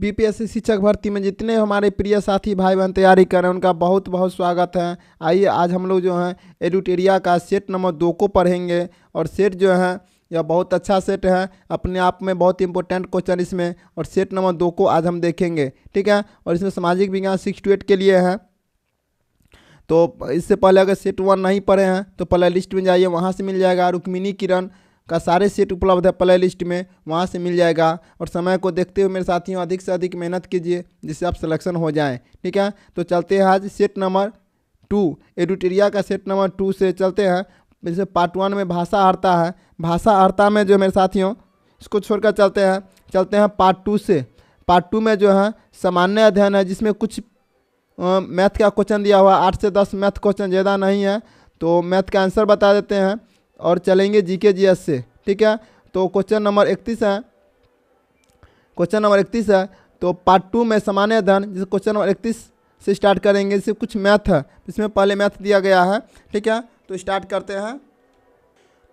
BPSC शिक्षक भर्ती में जितने हमारे प्रिय साथी भाई बहन तैयारी कर रहे हैं उनका बहुत बहुत स्वागत है। आइए आज हम लोग जो है एडुटेरिया का सेट नंबर 2 को पढ़ेंगे और सेट जो है यह बहुत अच्छा सेट है, अपने आप में बहुत इंपॉर्टेंट क्वेश्चन इसमें, और सेट नंबर 2 को आज हम देखेंगे, ठीक है। और इसमें सामाजिक विज्ञान 6 to 8 के लिए है। तो इससे पहले अगर सेट 1 नहीं पढ़े हैं तो प्ले लिस्ट में जाइए, वहाँ से मिल जाएगा। रुक्मिणी किरण का सारे सेट उपलब्ध है प्ले लिस्ट में, वहाँ से मिल जाएगा। और समय को देखते हुए मेरे साथियों अधिक से अधिक मेहनत कीजिए जिससे आप सिलेक्शन हो जाएं, ठीक है। तो चलते हैं आज सेट नंबर 2 एडुटेरिया का सेट नंबर 2 से चलते हैं। जैसे पार्ट 1 में भाषा अर्ता है, भाषा अर्ता में जो मेरे साथियों इसको छोड़कर चलते हैं पार्ट 2 से। पार्ट 2 में जो है सामान्य अध्ययन है, जिसमें कुछ मैथ का क्वेश्चन दिया हुआ 8 से 10 मैथ क्वेश्चन, ज़्यादा नहीं है। तो मैथ का आंसर बता देते हैं और चलेंगे जीके जीएस से, ठीक है। तो क्वेश्चन नंबर 31 है, क्वेश्चन नंबर 31 है। तो पार्ट 2 में सामान्य अध्ययन, जिसे क्वेश्चन नंबर 31 से स्टार्ट करेंगे। इससे कुछ मैथ है, इसमें पहले मैथ दिया गया है, ठीक है। तो स्टार्ट करते हैं।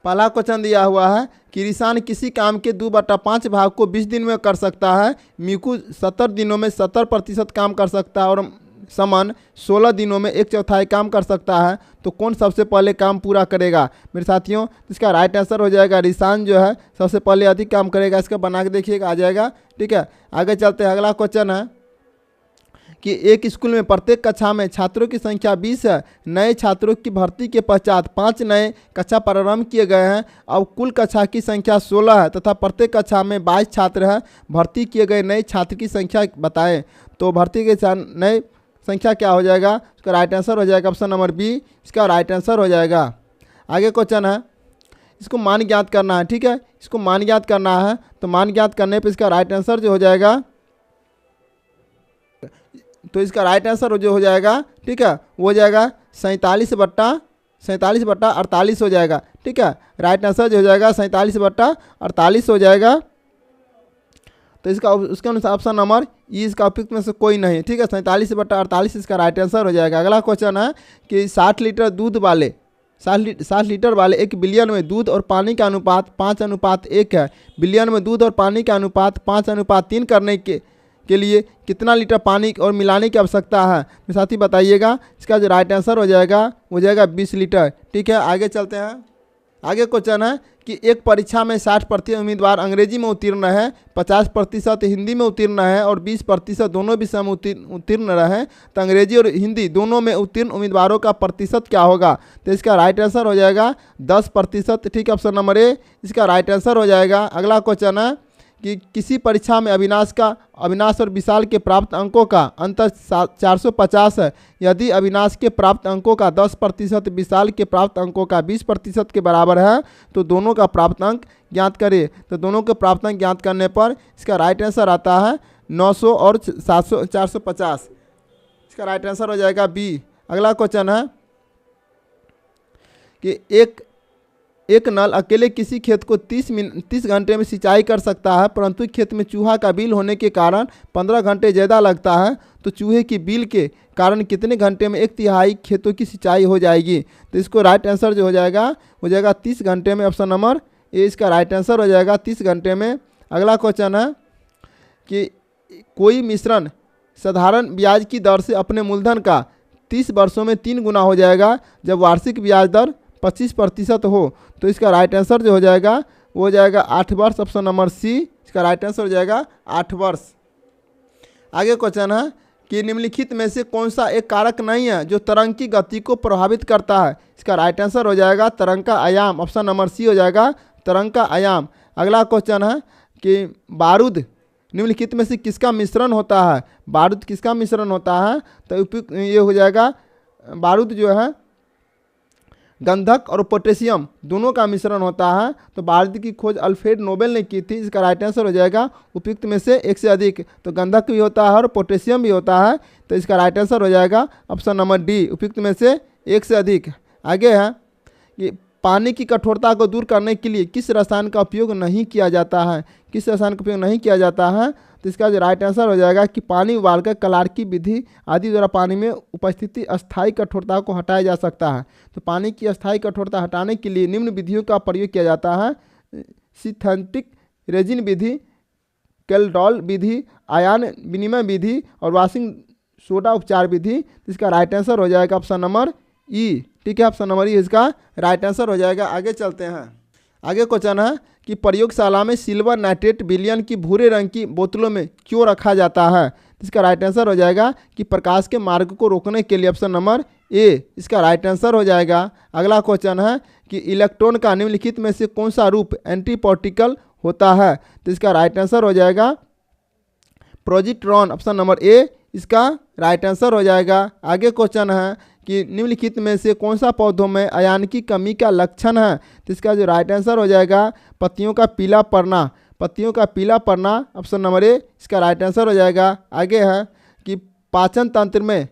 पहला क्वेश्चन दिया हुआ है कि किसान किसी काम के 2/5 भाग को 20 दिन में कर सकता है। मीकू 70 दिनों में 70% काम कर सकता है और समन 16 दिनों में 1/4 काम कर सकता है। तो कौन सबसे पहले काम पूरा करेगा मेरे साथियों? इसका राइट आंसर हो जाएगा किसान जो है सबसे पहले अधिक काम करेगा। इसका बना के देखिएगा, आ जाएगा, ठीक है। आगे चलते हैं। अगला क्वेश्चन है कि एक स्कूल में प्रत्येक कक्षा में छात्रों की संख्या 20 है। नए छात्रों की भर्ती के पश्चात 5 नए कक्षा प्रारंभ किए गए हैं। अब कुल कक्षा की संख्या 16 है तथा प्रत्येक कक्षा में 22 छात्र हैं। भर्ती किए गए नए छात्र की संख्या बताएं। तो भर्ती के नए संख्या क्या हो जाएगा? इसका राइट आंसर हो जाएगा ऑप्शन नंबर बी, इसका राइट आंसर हो जाएगा। आगे क्वेश्चन है, इसको मान ज्ञात करना है, ठीक है। इसको मान ज्ञात करना है, तो मान ज्ञात करने पर इसका राइट आंसर जो हो जाएगा, तो इसका राइट आंसर जो हो जाएगा, ठीक है, वो हो जाएगा 47/48 हो जाएगा, ठीक है। राइट आंसर जो हो जाएगा 47/48 हो जाएगा। तो इसका उसके अनुसार ऑप्शन नंबर ई इसका उपयुक्त में से कोई नहीं, ठीक है। 47/48 इसका राइट आंसर हो जाएगा। अगला क्वेश्चन है कि 60 लीटर दूध वाले 60 लीटर वाले 1 बिलियन में दूध और पानी का अनुपात 5:1 है। बिलियन में दूध और पानी का अनुपात 5:3 करने के लिए कितना लीटर पानी और मिलाने की आवश्यकता है मेरे साथी बताइएगा। इसका जो राइट आंसर हो जाएगा वो जाएगा 20 लीटर, ठीक है। आगे चलते हैं। आगे क्वेश्चन है कि एक परीक्षा में 60% उम्मीदवार अंग्रेजी में उत्तीर्ण है, 50% हिंदी में उत्तीर्ण है और 20% दोनों विषय में उत्तीर्ण रहे। तो अंग्रेजी और हिंदी दोनों में उत्तीर्ण उम्मीदवारों का प्रतिशत क्या होगा? तो इसका राइट आंसर हो जाएगा 10%, ठीक है। ऑप्शन नंबर ए इसका राइट आंसर हो जाएगा। अगला क्वेश्चन है कि किसी परीक्षा में अविनाश और विशाल के प्राप्त अंकों का अंतर 450 है। यदि अविनाश के प्राप्त अंकों का 10%, विशाल के प्राप्त अंकों का 20% के बराबर है तो दोनों का प्राप्त अंक ज्ञात करें। तो दोनों के प्राप्त अंक ज्ञात करने पर इसका राइट आंसर आता है 900 और 450, इसका राइट आंसर हो जाएगा बी। अगला क्वेश्चन है कि एक नल अकेले किसी खेत को 30 घंटे में सिंचाई कर सकता है, परंतु खेत में चूहा का बिल होने के कारण 15 घंटे ज़्यादा लगता है। तो चूहे की बिल के कारण कितने घंटे में 1/3 खेतों की सिंचाई हो जाएगी? तो इसको राइट आंसर जो हो जाएगा 30 घंटे में। ऑप्शन नंबर ए इसका राइट आंसर हो जाएगा 30 घंटे में। अगला क्वेश्चन है कि कोई मिश्रण साधारण ब्याज की दर से अपने मूलधन का 30 वर्षों में 3 गुना हो जाएगा जब वार्षिक ब्याज दर 25% हो। तो इसका राइट आंसर जो हो जाएगा वो हो जाएगा 8 वर्ष। ऑप्शन नंबर सी इसका राइट आंसर हो जाएगा 8 वर्ष। आगे क्वेश्चन है कि निम्नलिखित में से कौन सा एक कारक नहीं है जो तरंग की गति को प्रभावित करता है? इसका राइट आंसर हो जाएगा तरंग का आयाम। ऑप्शन नंबर सी हो जाएगा तरंग का आयाम। अगला क्वेश्चन है कि बारूद निम्नलिखित में से किसका मिश्रण होता है? बारूद किसका मिश्रण होता है? तो ये हो जाएगा बारूद जो है गंधक और पोटेशियम दोनों का मिश्रण होता है। तो बारूद की खोज अल्फ्रेड नोबेल ने की थी। इसका राइट आंसर हो जाएगा उपयुक्त में से एक से अधिक। तो गंधक भी होता है और पोटेशियम भी होता है। तो इसका राइट आंसर हो जाएगा ऑप्शन नंबर डी, उपयुक्त में से एक से अधिक। आगे है कि पानी की कठोरता को दूर करने के लिए किस रसायन का उपयोग नहीं किया जाता है? किस रसायन का उपयोग नहीं किया जाता है? तो इसका जो राइट आंसर हो जाएगा कि पानी उबालकर क्लार्की विधि आदि द्वारा पानी में उपस्थिति अस्थायी कठोरता को हटाया जा सकता है। तो पानी की अस्थायी कठोरता हटाने के लिए निम्न विधियों का प्रयोग किया जाता है। सिंथेटिक रेजिन विधि, कैल्डॉल विधि, आयन विनिमय विधि और वॉशिंग सोडा उपचार विधि। इसका राइट आंसर हो जाएगा ऑप्शन नंबर ई। ठीक है, ऑप्शन नंबर ई इसका राइट आंसर हो जाएगा। आगे चलते हैं। आगे क्वेश्चन है कि प्रयोगशाला में सिल्वर नाइट्रेट विलयन की भूरे रंग की बोतलों में क्यों रखा जाता है? इसका राइट आंसर हो जाएगा कि प्रकाश के मार्ग को रोकने के लिए, ऑप्शन नंबर ए इसका राइट आंसर हो जाएगा। अगला क्वेश्चन है कि इलेक्ट्रॉन का निम्नलिखित में से कौन सा रूप एंटी पार्टिकल होता है? तो इसका राइट आंसर हो जाएगा पॉजिट्रॉन, ऑप्शन नंबर ए इसका राइट आंसर हो जाएगा। आगे क्वेश्चन है कि निम्नलिखित में से कौन सा पौधों में अयान की कमी का लक्षण है? तो इसका जो राइट आंसर हो जाएगा पत्तियों का पीला पड़ना, पत्तियों का पीला पड़ना, ऑप्शन नंबर ए इसका राइट आंसर हो जाएगा। आगे है कि पाचन तंत्र में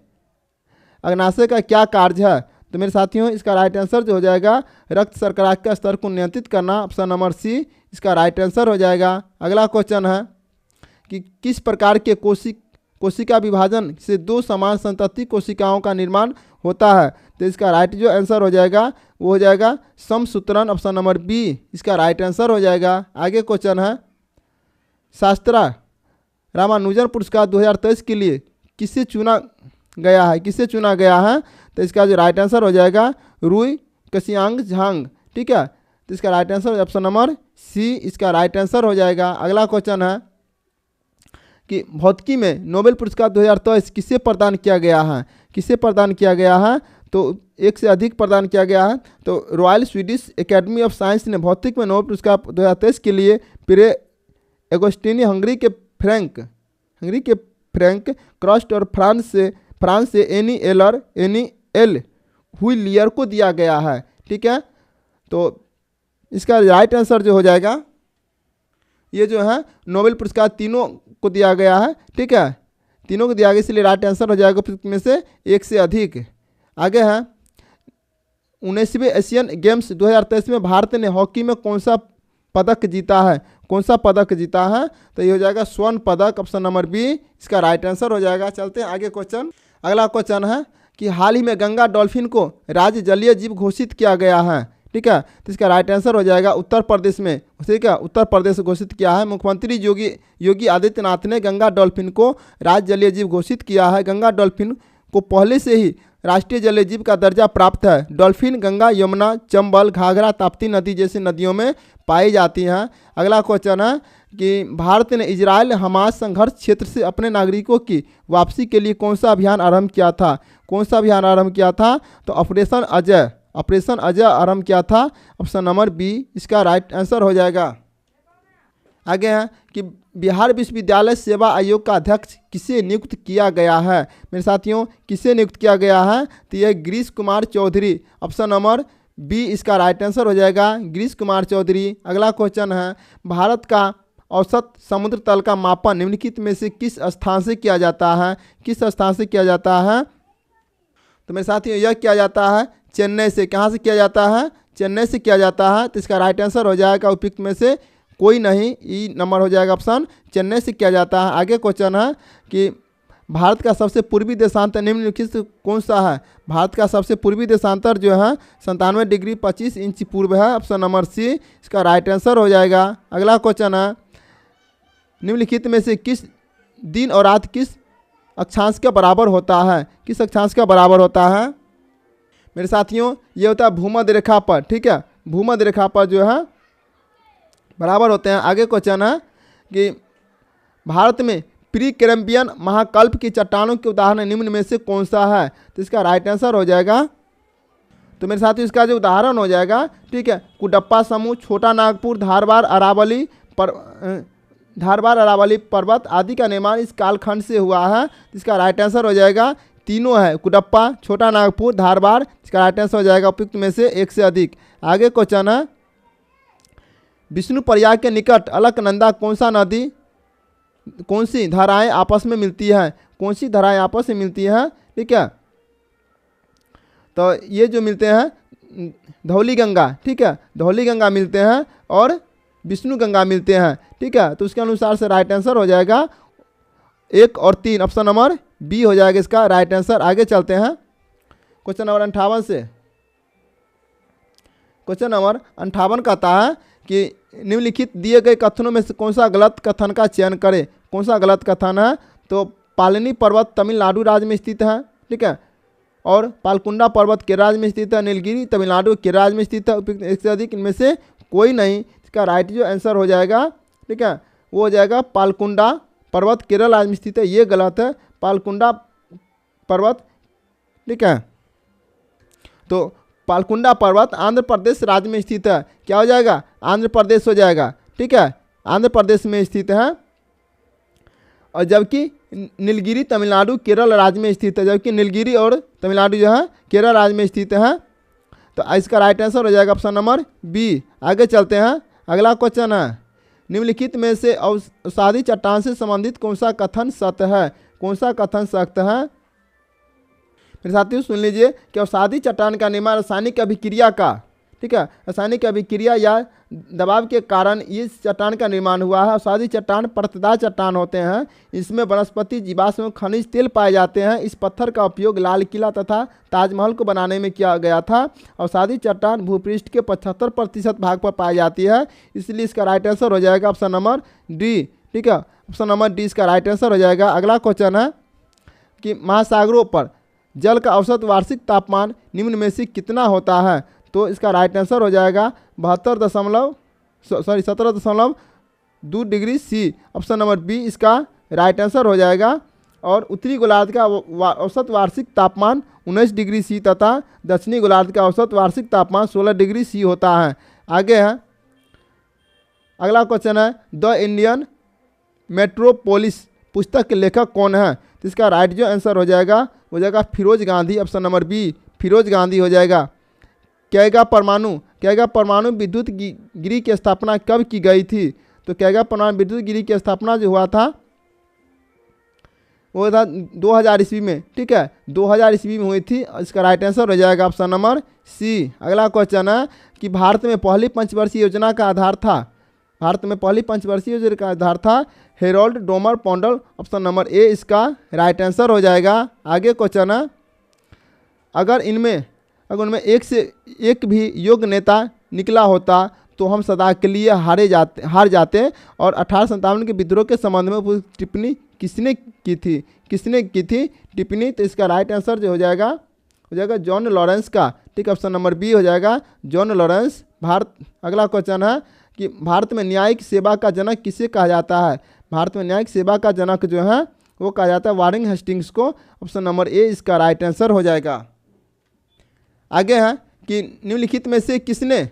अग्नाशय का क्या कार्य है? तो मेरे साथियों इसका राइट आंसर जो हो जाएगा रक्त शर्करा के स्तर को नियंत्रित करना, ऑप्शन नंबर सी इसका राइट आंसर हो जाएगा। अगला क्वेश्चन है कि किस प्रकार के कोशिका विभाजन से दो समान संतति कोशिकाओं का निर्माण होता है? तो इसका राइट जो आंसर हो जाएगा वो हो जाएगा समसूत्रण, ऑप्शन नंबर बी इसका राइट आंसर हो जाएगा। आगे क्वेश्चन है शास्त्रा रामानुजन पुरस्कार 2023 के लिए किसे चुना गया है? किसे चुना गया है? तो इसका जो राइट आंसर हो जाएगा रुई कसियांग झांग। ठीक है, तो इसका right answer option number C इसका राइट आंसर हो जाएगा। अगला क्वेश्चन है कि भौतिकी में नोबेल पुरस्कार 2023 किसे प्रदान किया गया है? किसे प्रदान किया गया है? तो एक से अधिक प्रदान किया गया है। तो royal Swedish academy of science ने भौतिक में नोबेल पुरस्कार 2023 के लिए पिरे एगोस्टिनी हंगरी के फ्रैंक क्रॉस्ट और फ्रांस से एनी एल हुइलियर को दिया गया है। ठीक है, तो इसका राइट आंसर जो हो जाएगा ये जो है नोबेल पुरस्कार तीनों को दिया गया है। ठीक है, तीनों को दिया गया इसलिए राइट आंसर हो जाएगा में से एक से अधिक। आगे है 19वें एशियन गेम्स 2023 में भारत ने हॉकी में कौन सा पदक जीता है? कौन सा पदक जीता है? तो ये हो जाएगा स्वर्ण पदक, ऑप्शन नंबर बी इसका राइट आंसर हो जाएगा। चलते हैं आगे क्वेश्चन। अगला क्वेश्चन है कि हाल ही में गंगा डॉल्फिन को राज्य जलीय जीव घोषित किया गया है। ठीक है, तो इसका राइट आंसर हो जाएगा उत्तर प्रदेश में। ठीक है, उत्तर प्रदेश घोषित किया है। मुख्यमंत्री योगी आदित्यनाथ ने गंगा डॉल्फिन को राज्य जलीय जीव घोषित किया है। गंगा डॉल्फिन को पहले से ही राष्ट्रीय जलीय जीव का दर्जा प्राप्त है। डॉल्फिन गंगा, यमुना, चंबल, घाघरा, ताप्ती नदी जैसी नदियों में पाई जाती हैं। अगला क्वेश्चन है कि भारत ने इजराइल हमास संघर्ष क्षेत्र से अपने नागरिकों की वापसी के लिए कौन सा अभियान आरंभ किया था? कौन सा अभियान आरंभ किया था? तो ऑपरेशन अजय आरंभ किया था, ऑप्शन नंबर बी इसका राइट आंसर हो जाएगा। आगे है कि बिहार विश्वविद्यालय सेवा आयोग का अध्यक्ष किसे नियुक्त किया गया है? मेरे साथियों किसे नियुक्त किया गया है? तो यह Girish Kumar Chaudhary, option number B इसका राइट आंसर हो जाएगा, गिरीश कुमार चौधरी। अगला क्वेश्चन है भारत का औसत समुद्र तल का मापन निम्नलिखित में से किस स्थान से किया जाता है? किस स्थान से किया जाता है? तो मेरे साथियों यह किया जाता है चेन्नई से। कहाँ से किया जाता है? चेन्नई से किया जाता है। तो इसका राइट आंसर हो जाएगा उपयुक्त में से कोई नहीं, ई नंबर हो जाएगा ऑप्शन, चेन्नई से किया जाता है। आगे क्वेश्चन है कि भारत का सबसे पूर्वी देशांतर निम्नलिखित से कौन सा है? भारत का सबसे पूर्वी देशांतर जो है 97 डिग्री 25 इंच पूर्व है, ऑप्शन नंबर सी इसका राइट आंसर हो जाएगा। अगला क्वेश्चन है निम्नलिखित में से किस दिन और रात किस अक्षांश के बराबर होता है? किस अक्षांश का बराबर होता है? मेरे साथियों ये होता है भूमध्य रेखा पर। ठीक है, भूमध्य रेखा पर जो है बराबर होते हैं। आगे क्वेश्चन है कि भारत में प्री कैम्ब्रियन महाकल्प की चट्टानों के उदाहरण निम्न में से कौन सा है? तो इसका राइट आंसर हो जाएगा, तो मेरे साथियों इसका जो उदाहरण हो जाएगा, ठीक है, कुडप्पा समूह, छोटा नागपुर, धारवाड़ अरावली पर्वत आदि का निर्माण इस कालखंड से हुआ है। इसका राइट आंसर हो जाएगा तीनों है, कुडप्पा, छोटा नागपुर, धारवाड़। इसका राइट आंसर हो जाएगा उपयुक्त में से एक से अधिक। आगे क्वेश्चन है विष्णुप्रयाग के निकट अलकनंदा कौन सी धाराएं आपस में मिलती है? कौन सी धाराएं आपस में मिलती है? ठीक है, तो ये जो मिलते हैं धौली गंगा, ठीक है, धौली गंगा मिलते हैं और विष्णु गंगा मिलते हैं। ठीक है, तो उसके अनुसार से राइट आंसर हो जाएगा 1 और 3, ऑप्शन नंबर बी हो जाएगा इसका राइट आंसर। आगे चलते हैं क्वेश्चन नंबर 58 से। क्वेश्चन नंबर 58 कहता है कि निम्नलिखित दिए गए कथनों में से कौन सा गलत कथन का चयन करें। कौन सा गलत कथन है? तो पालनी पर्वत तमिलनाडु राज्य में स्थित है, ठीक है, और पालकुंडा पर्वत केरल राज्य में स्थित है, नीलगिरी तमिलनाडु केरल राज्य में स्थित है, उपयुक्त एक से अधिक इनमें से कोई नहीं। इसका राइट जो आंसर हो जाएगा, ठीक है, वो हो जाएगा पालकुंडा पर्वत केरल राज्य में स्थित है, ये गलत है, पालकुंडा पर्वत, ठीक है। तो पालकुंडा पर्वत आंध्र प्रदेश राज्य में स्थित है, क्या हो जाएगा? आंध्र प्रदेश हो जाएगा, ठीक है, आंध्र प्रदेश में स्थित है। और जबकि नीलगिरी तमिलनाडु केरल राज्य में स्थित है, जबकि नीलगिरी और तमिलनाडु जो है केरल राज्य में स्थित है। तो इसका राइट आंसर हो जाएगा ऑप्शन नंबर बी। आगे चलते हैं, अगला क्वेश्चन है, निम्नलिखित में से अवसादी चट्टान से संबंधित कौन सा कथन सत्य है? कौन सा कथन सत्य है? मेरे साथियों सुन लीजिए कि अवसादी चट्टान का निर्माण रासायनिक अभिक्रिया का, ठीक है, रासायनिक अभिक्रिया या दबाव के कारण इस चट्टान का निर्माण हुआ है। अवसादी चट्टान परतदार चट्टान होते हैं, इसमें वनस्पति जीवाश्म एवं खनिज तेल पाए जाते हैं। इस पत्थर का उपयोग लाल किला तथा ताजमहल को बनाने में किया गया था। अवसादी चट्टान भूपृष्ठ के 75% भाग पर पाई जाती है, इसलिए इसका राइट आंसर हो जाएगा ऑप्शन नंबर डी, ठीक है, ऑप्शन नंबर डी इसका राइट आंसर हो जाएगा। अगला क्वेश्चन है कि महासागरों पर जल का औसत वार्षिक तापमान निम्न में से कितना होता है? तो इसका राइट आंसर हो जाएगा 17.2 degree C, option number B इसका राइट आंसर हो जाएगा। और उत्तरी गोलार्ध का औसत वार्षिक तापमान 19 डिग्री सी तथा दक्षिणी गोलार्ध का औसत वार्षिक तापमान 16 डिग्री सी होता है। आगे है, अगला क्वेश्चन है, द इंडियन मेट्रोपोलिस पुस्तक के लेखक कौन है? तो इसका राइट जो आंसर हो जाएगा Feroze Gandhi, option number B Feroze Gandhi हो जाएगा। कैगा परमाणु विद्युत गिरी की स्थापना कब की गई थी? तो कैगा परमाणु विद्युत गिरी की स्थापना जो हुआ था वो था 2000 ईस्वी में, ठीक है, 2000 ईस्वी में हुई थी। इसका राइट आंसर हो जाएगा ऑप्शन नंबर सी। अगला क्वेश्चन है कि भारत में पहली पंचवर्षीय योजना का आधार था हेरोल्ड डोमर पॉन्डल, ऑप्शन नंबर ए इसका राइट आंसर हो जाएगा। आगे क्वेश्चन है, अगर उनमें एक भी योग्य नेता निकला होता तो हम सदा के लिए हार जाते। और 1857 के विद्रोह के संबंध में टिप्पणी किसने की थी टिप्पणी? तो इसका राइट आंसर जो हो जाएगा जॉन लॉरेंस का, ठीक, ऑप्शन नंबर बी हो जाएगा जॉन लॉरेंस। अगला क्वेश्चन है कि भारत में न्यायिक सेवा का जनक किसे कहा जाता है? भारत में न्यायिक सेवा का जनक जो है वो कहा जाता है वारेन हेस्टिंग्स को, ऑप्शन नंबर ए इसका राइट आंसर हो जाएगा। आगे है कि निम्नलिखित में से किसने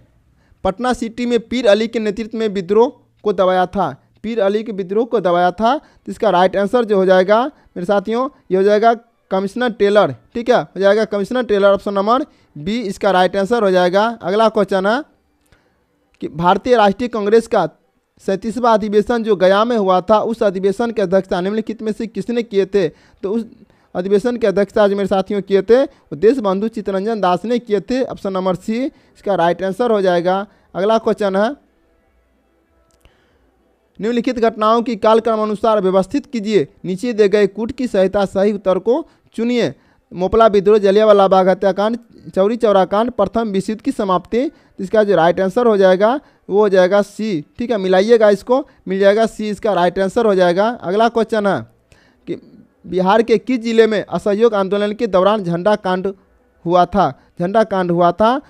पटना सिटी में पीर अली के नेतृत्व में विद्रोह को दबाया था? पीर अली के विद्रोह को दबाया था, तो इसका राइट आंसर जो हो जाएगा मेरे साथियों ये हो जाएगा कमिश्नर टेलर, ठीक है, हो जाएगा commissioner Taylor, option number B इसका राइट आंसर हो जाएगा। अगला क्वेश्चन है कि भारतीय राष्ट्रीय कांग्रेस का 37वां अधिवेशन जो गया में हुआ था, उस अधिवेशन की अध्यक्षता निम्नलिखित में से किसने किए थे? तो उस अधिवेशन की अध्यक्षता जो मेरे साथियों किए थे वो देश बंधु चित्तरंजन दास ने किए थे, ऑप्शन नंबर सी इसका राइट आंसर हो जाएगा। अगला क्वेश्चन है, निम्नलिखित घटनाओं की कालक्रम अनुसार व्यवस्थित कीजिए, नीचे दिए गए कूट की सहायता सही उत्तर को चुनिए। मोपला विद्रोह, जलियांवाला बाग हत्याकांड, चौरी चौरा कांड, प्रथम विश्व युद्ध की समाप्ति, इसका जो राइट आंसर हो जाएगा वो हो जाएगा सी, ठीक है, मिलाइएगा इसको, मिल जाएगा सी इसका राइट आंसर हो जाएगा। अगला क्वेश्चन है कि बिहार के किस जिले में असहयोग आंदोलन के दौरान झंडा कांड हुआ था?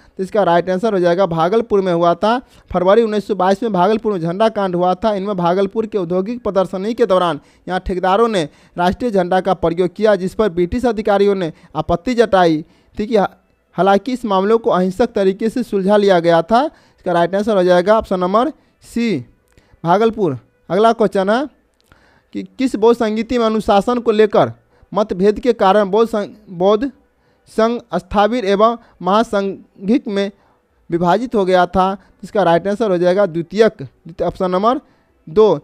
तो इसका राइट आंसर हो जाएगा भागलपुर में हुआ था। फरवरी 1922 में भागलपुर में झंडा कांड हुआ था। इनमें भागलपुर के औद्योगिक प्रदर्शनी के दौरान यहाँ ठेकेदारों ने राष्ट्रीय झंडा का प्रयोग किया, जिस पर ब्रिटिश अधिकारियों ने आपत्ति जताई थी कि हालांकि इस मामलों को अहिंसक तरीके से सुलझा लिया गया था। इसका राइट आंसर हो जाएगा ऑप्शन नंबर सी भागलपुर। अगला क्वेश्चन है कि किस बौद्ध संगीति में अनुशासन को लेकर मतभेद के कारण बौद्ध संघ स्थाविर एवं महासंघिक में विभाजित हो गया था? इसका राइट आंसर हो जाएगा द्वितीयक, ऑप्शन नंबर 2।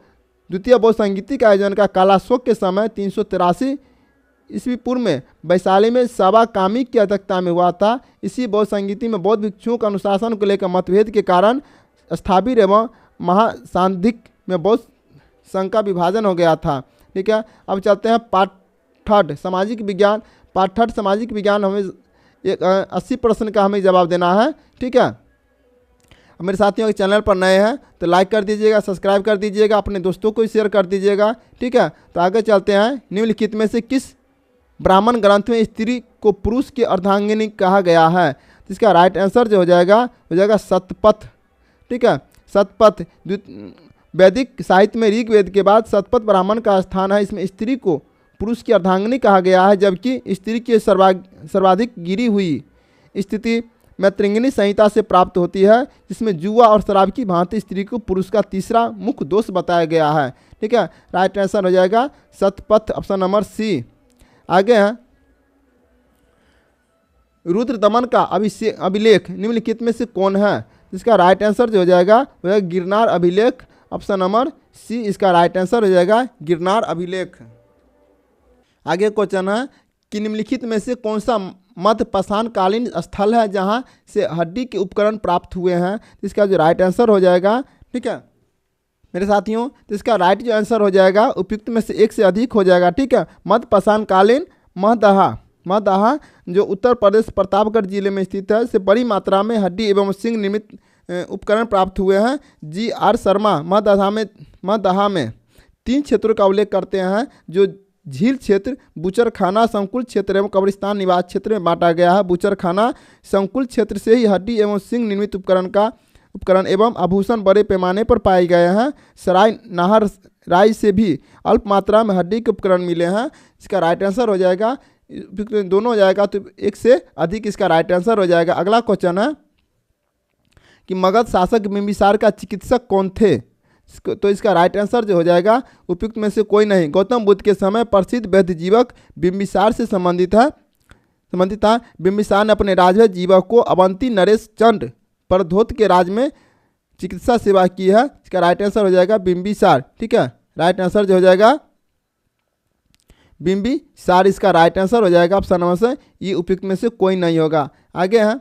द्वितीय बौद्ध संगीति का आयोजन का कालाशोक के समय 383 ईस्वी पूर्व में वैशाली में साबा कामी की अध्यक्षता में हुआ था। इसी बौद्ध संगीति में बौद्ध भिक्षुओं के अनुशासन को लेकर मतभेद के कारण स्थाविर एवं महासांधिक में बौद्ध संघ का विभाजन हो गया था, ठीक है। अब चलते हैं पार्ट थर्ड सामाजिक विज्ञान। पार्ट थर्ड सामाजिक विज्ञान हमें 80 प्रश्न का हमें जवाब देना है, ठीक है। और मेरे साथियों अगर चैनल पर नए हैं तो लाइक कर दीजिएगा, सब्सक्राइब कर दीजिएगा, अपने दोस्तों को शेयर कर दीजिएगा। ठीक है, तो आगे चलते हैं। निम्नलिखित में से किस ब्राह्मण ग्रंथ में स्त्री को पुरुष की अर्धांगिनी कहा गया है? तो इसका राइट आंसर जो हो जाएगा सतपथ। ठीक है, सतपथ वैदिक साहित्य में ऋग्वेद के बाद सतपथ ब्राह्मण का स्थान है। इसमें स्त्री को पुरुष की अर्धांगिनी कहा गया है, जबकि स्त्री की सर्वाधिक गिरी हुई स्थिति मैत्रिंगिनी संहिता से प्राप्त होती है, जिसमें जुआ और शराब की भांति स्त्री को पुरुष का तीसरा मुख्य दोष बताया गया है। ठीक है, राइट आंसर हो जाएगा सतपथ, ऑप्शन नंबर सी। आगे हैं, रुद्र दमन का अभिलेख निम्नलिखित में से कौन है? इसका राइट आंसर जो हो जाएगा वह गिरनार अभिलेख, ऑप्शन नंबर सी इसका राइट आंसर हो जाएगा गिरनार अभिलेख। आगे क्वेश्चन है कि निम्नलिखित में से कौन सा मध्य पाषाणकालीन स्थल है जहां से हड्डी के उपकरण प्राप्त हुए हैं? इसका जो राइट आंसर हो जाएगा, ठीक है मेरे साथियों, तो इसका राइट जो आंसर हो जाएगा उपयुक्त में से एक से अधिक हो जाएगा। ठीक है, मध्य पाषाणकालीन महदहा जो उत्तर प्रदेश प्रतापगढ़ जिले में स्थित है, से बड़ी मात्रा में हड्डी एवं सिंह निर्मित उपकरण प्राप्त हुए हैं। जी.आर. शर्मा महदहा में 3 क्षेत्रों का उल्लेख करते हैं, जो झील क्षेत्र, बुचरखाना संकुल क्षेत्र एवं कब्रिस्तान निवास क्षेत्र में बांटा गया है। बुचरखाना संकुल क्षेत्र से ही हड्डी एवं सिंह निर्मित उपकरण एवं आभूषण बड़े पैमाने पर पाए गए हैं। सराय नाहर राय से भी अल्प मात्रा में हड्डी के उपकरण मिले हैं। इसका राइट आंसर हो जाएगा, दोनों हो जाएगा तो एक से अधिक इसका राइट आंसर हो जाएगा। अगला क्वेश्चन है कि मगध शासक बिंबिसार का चिकित्सक कौन थे? तो इसका राइट आंसर जो हो जाएगा उपयुक्त में से कोई नहीं। गौतम बुद्ध के समय प्रसिद्ध वैद्य जीवक बिंबिसार से संबंधित था। बिंबिसार ने अपने राजवैद्य जीवक को अवंती नरेश चंद प्रधोत के राज में चिकित्सा सेवा की है। इसका राइट आंसर हो जाएगा बिंबिसार। ठीक है, राइट आंसर जो हो जाएगा बिंबिसार इसका राइट आंसर हो जाएगा, ऑप्शन नंबर से ये उपयुक्त में से कोई नहीं होगा। आगे है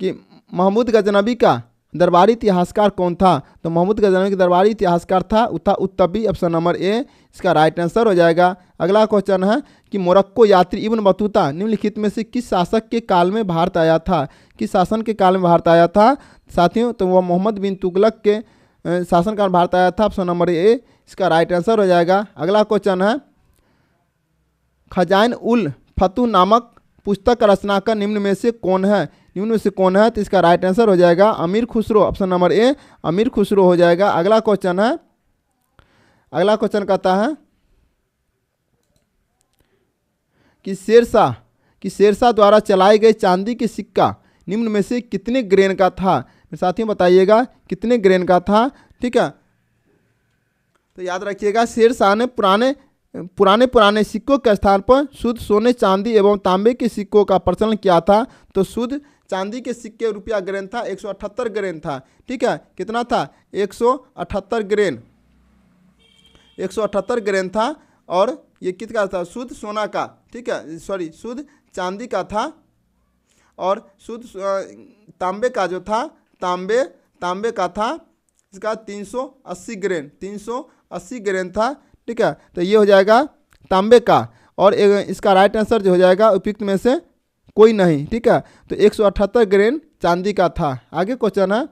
कि महमूद गजनबी का दरबारी इतिहासकार कौन था? तो महमूद गजनबी का दरबारी इतिहासकार था उत्तबी, ऑप्शन नंबर ए इसका राइट आंसर हो जाएगा। अगला क्वेश्चन है कि मोरक्को यात्री इब्न बतूता निम्नलिखित में से किस शासक के काल में भारत आया था? किस शासन के काल में भारत आया था साथियों? तो वह मोहम्मद बिन तुगलक के शासनकाल भारत आया था, ऑप्शन नंबर ए इसका राइट आंसर हो जाएगा। अगला क्वेश्चन है खजाइन उल फतूह नामक पुस्तक का रचनाकार निम्न में से कौन है? निम्न में से कौन है? तो इसका राइट आंसर हो जाएगा अमीर खुसरो, ऑप्शन नंबर ए अमीर खुसरो हो जाएगा। अगला क्वेश्चन कहता है कि शेरशाह द्वारा चलाए गए चांदी के सिक्का निम्न में से कितने ग्रेन का था? साथियों बताइएगा कितने ग्रेन का था। ठीक है, तो याद रखिएगा शेरशाह ने पुराने सिक्कों के स्थान पर शुद्ध सोने, चांदी एवं तांबे के सिक्कों का प्रचलन किया था। तो शुद्ध चांदी के सिक्के रुपया ग्रेन था 178 ग्रेन था। ठीक है, कितना था? 178 ग्रेन था। और ये कितना था? शुद्ध सोना का, ठीक है सॉरी शुद्ध चांदी का था, और शुद्ध तांबे का जो था तांबे का था इसका 380 ग्रेन था। ठीक है, तो ये हो जाएगा तांबे का, और इसका राइट आंसर जो हो जाएगा उपयुक्त में से कोई नहीं। ठीक है, तो 178 ग्रेन चांदी का था। आगे क्वेश्चन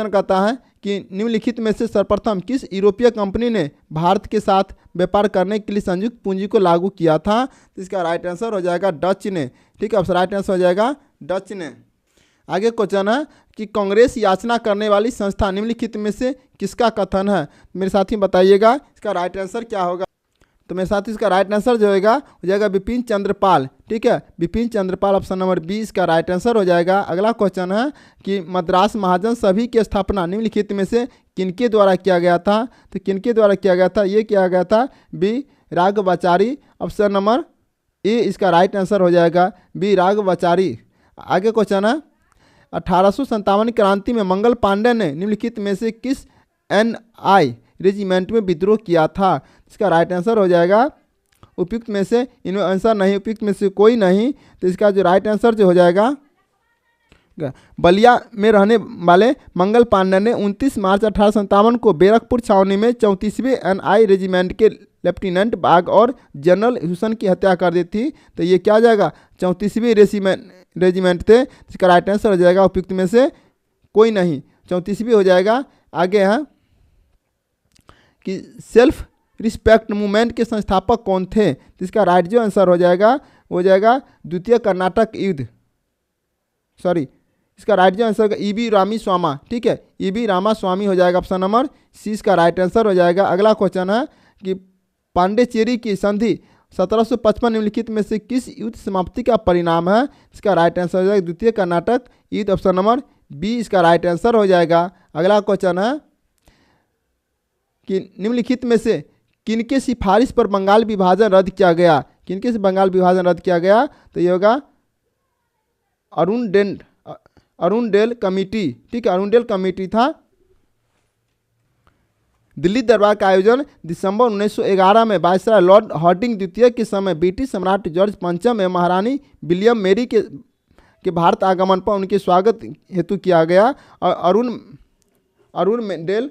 कहता है कि निम्नलिखित में से सर्वप्रथम किस यूरोपीय कंपनी ने भारत के साथ व्यापार करने के लिए संयुक्त पूंजी को लागू किया था? तो इसका राइट आंसर हो जाएगा डच ने। ठीक है, अब राइट आंसर हो जाएगा डच ने। आगे क्वेश्चन है कि कांग्रेस याचना करने वाली संस्था निम्नलिखित में से किसका कथन है? मेरे साथी बताइएगा इसका राइट आंसर क्या होगा। तो मेरे साथ इसका राइट आंसर जो हो जाएगा बिपिन चंद्र पाल। ठीक है, Bipin Chandra Pal, option number B इसका राइट आंसर हो जाएगा। अगला क्वेश्चन है कि मद्रास महाजन सभी की स्थापना निम्नलिखित में से किनके द्वारा किया गया था? तो किनके द्वारा किया गया था? ये किया गया था B Raghavachari, option number A इसका राइट आंसर हो जाएगा बी राघवाचारी। आगे क्वेश्चन है 1857 क्रांति में मंगल पांडे ने निम्नलिखित में से किस NI रेजिमेंट में विद्रोह किया था? इसका राइट आंसर हो जाएगा उपयुक्त में से इनमें आंसर नहीं, उपयुक्त में से कोई नहीं। तो इसका जो राइट आंसर जो हो जाएगा बलिया में रहने वाले मंगल पांडे ने 29 मार्च 1857 को बैरकपुर छावनी में 34वें NI रेजिमेंट के लेफ्टिनेंट बाग और जनरल हुसैन की हत्या कर दी थी। तो ये क्या जाएगा? 34वें रेजिमेंट थे। इसका राइट आंसर हो जाएगा उपयुक्त में से कोई नहीं। 34वीं हो जाएगा। आगे है कि सेल्फ रिस्पेक्ट मूवमेंट के संस्थापक कौन थे, तो इसका राइट जो आंसर हो जाएगा वो हो जाएगा द्वितीय कर्नाटक युद्ध, सॉरी इसका राइट जो आंसर होगा ईबी रामास्वामी, ठीक है, ईबी रामास्वामी हो जाएगा ऑप्शन नंबर सी इसका राइट आंसर हो जाएगा। अगला क्वेश्चन है कि पांडिचेरी की संधि 1755 निम्नलिखित में से किस युद्ध समाप्ति का परिणाम है, इसका राइट आंसर हो जाएगा द्वितीय कर्नाटक युद्ध, ऑप्शन नंबर बी इसका राइट आंसर हो जाएगा। अगला क्वेश्चन है कि निम्नलिखित में से किनके सिफारिश पर बंगाल विभाजन रद्द किया गया, किनके से बंगाल विभाजन रद्द किया गया, तो ये होगा अरुणडेल कमेटी, ठीक है, अरुणडेल कमेटी था। दिल्ली दरबार का आयोजन दिसंबर 1911 में वायसराय लॉर्ड हार्डिंग द्वितीय के समय ब्रिटिश सम्राट जॉर्ज पंचम एवं महारानी विलियम मेरी के भारत आगमन पर उनके स्वागत हेतु किया गया। और अरुणडेल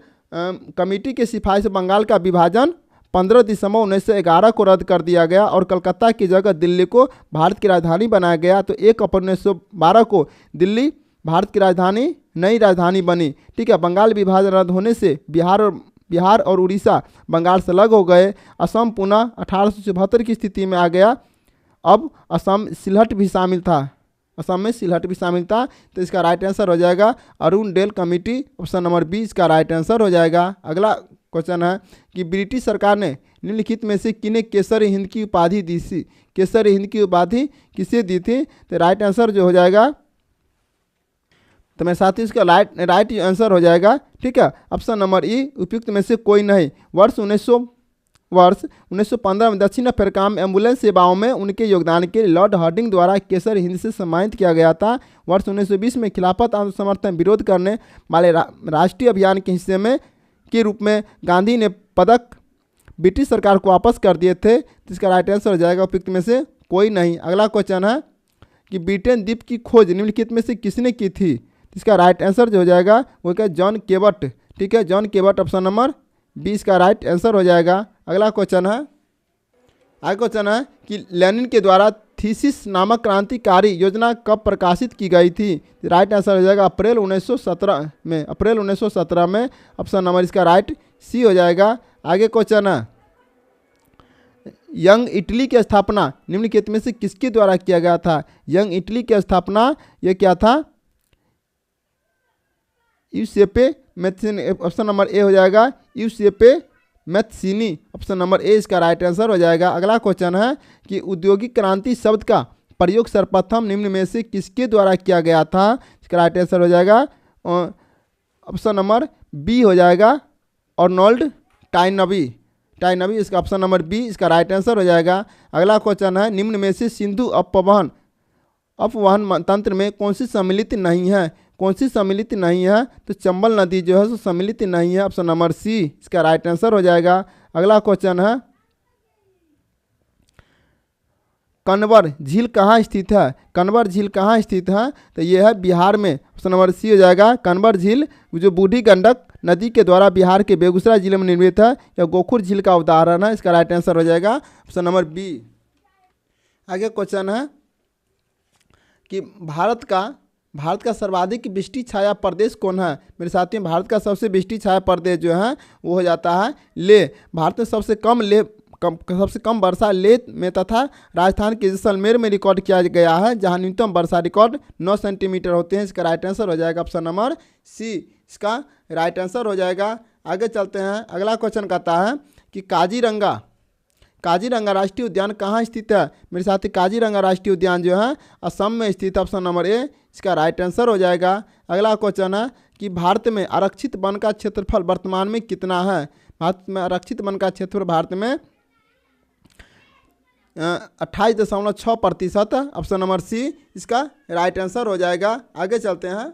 कमेटी के सिफारिश से बंगाल का विभाजन 15 दिसंबर 1911 को रद्द कर दिया गया और कलकत्ता की जगह दिल्ली को भारत की राजधानी बनाया गया। तो 1 अप्रैल 1912 को दिल्ली भारत की राजधानी नई राजधानी बनी, ठीक है। बंगाल विभाजन रद्द होने से बिहार और उड़ीसा बंगाल से अलग हो गए। असम पुनः 1874 की स्थिति में आ गया। अब असम सिलहट भी शामिल था, असम में सिलहट भी शामिल था। तो इसका राइट आंसर हो जाएगा Arundale committee, option number B इसका राइट आंसर हो जाएगा। अगला क्वेश्चन है कि ब्रिटिश सरकार ने निम्नलिखित में से किन्हें केसर हिंद की उपाधि दी थी, केसर हिंद की उपाधि किसे दी थी, तो राइट आंसर जो हो जाएगा, तो मेरे साथ ही इसका राइट आंसर हो जाएगा, ठीक है, ऑप्शन नंबर ई उपयुक्त में से कोई नहीं। वर्ष 1915 में दक्षिण अफ्रीका में एम्बुलेंस सेवाओं में उनके योगदान के लिए लॉर्ड हार्डिंग द्वारा केसर हिंद से सम्मानित किया गया था। वर्ष 1920 में खिलाफत आंदोलन समर्थन विरोध करने वाले राष्ट्रीय अभियान के हिस्से में के रूप में गांधी ने पदक ब्रिटिश सरकार को वापस कर दिए थे। तो इसका राइट आंसर हो जाएगा उपयुक्त में से कोई नहीं। अगला क्वेश्चन है कि ब्रिटेन द्वीप की खोज निम्नलिखित में से किसने की थी, इसका राइट आंसर जो हो जाएगा वो क्या जॉन केवट, ठीक है, जॉन केवट, ऑप्शन नंबर बी इसका राइट आंसर हो जाएगा। अगला क्वेश्चन है, अगला क्वेश्चन है कि लेनिन के द्वारा थीसिस नामक क्रांतिकारी योजना कब प्रकाशित की गई थी, राइट आंसर हो जाएगा अप्रैल 1917 में, अप्रैल 1917 में, ऑप्शन नंबर इसका राइट सी हो जाएगा। आगे क्वेश्चन है यंग इटली की स्थापना निम्नलिखित में से किसके द्वारा किया गया था, यंग इटली की स्थापना ये क्या था, यूसेपे मैथ्सिनी, ऑप्शन नंबर ए हो जाएगा यूसेपे मैथ्सिनी, ऑप्शन नंबर ए इसका राइट आंसर हो जाएगा। अगला क्वेश्चन है कि औद्योगिक क्रांति शब्द का प्रयोग सर्वप्रथम निम्न में से किसके द्वारा किया गया था, इसका राइट आंसर हो जाएगा ऑप्शन नंबर बी हो जाएगा अर्नोल्ड टाइनबी, इसका ऑप्शन नंबर बी इसका राइट आंसर हो जाएगा। अगला क्वेश्चन है निम्न में से सिंधु अपवहन तंत्र में कौन सी सम्मिलित नहीं है, कौन सी सम्मिलित नहीं है, तो चंबल नदी जो है सो सम्मिलित नहीं है, ऑप्शन नंबर सी इसका राइट आंसर हो जाएगा। अगला क्वेश्चन है कन्वर झील कहाँ स्थित है, कन्वर झील कहाँ स्थित है, तो यह है बिहार में, ऑप्शन नंबर सी हो जाएगा। कन्वर झील जो बूढ़ी गंडक नदी के द्वारा बिहार के बेगूसराय जिले में निर्मित है, यह गोखुर झील का उदाहरण है, इसका राइट आंसर हो जाएगा ऑप्शन नंबर बी। आगे क्वेश्चन है कि भारत का सर्वाधिक वृष्टि छाया प्रदेश कौन है, मेरे साथियों भारत का सबसे वृष्टि छाया प्रदेश जो है वो हो जाता है लेह। भारत में सबसे कम वर्षा लेह में तथा राजस्थान के जैसलमेर में रिकॉर्ड किया गया है, जहां न्यूनतम वर्षा रिकॉर्ड 9 सेंटीमीटर होते हैं, इसका राइट आंसर हो जाएगा ऑप्शन नंबर सी इसका राइट आंसर हो जाएगा। आगे चलते हैं, अगला क्वेश्चन कहता है कि काजीरंगा राष्ट्रीय उद्यान कहाँ स्थित है, मेरे साथी काजीरंगा राष्ट्रीय उद्यान जो है असम में स्थित, ऑप्शन नंबर ए इसका राइट आंसर हो जाएगा। अगला क्वेश्चन है कि भारत में आरक्षित वन का क्षेत्रफल वर्तमान में कितना है, भारत में आरक्षित वन का क्षेत्रफल भारत में 28.6%, ऑप्शन नंबर सी इसका राइट आंसर हो जाएगा। आगे चलते हैं,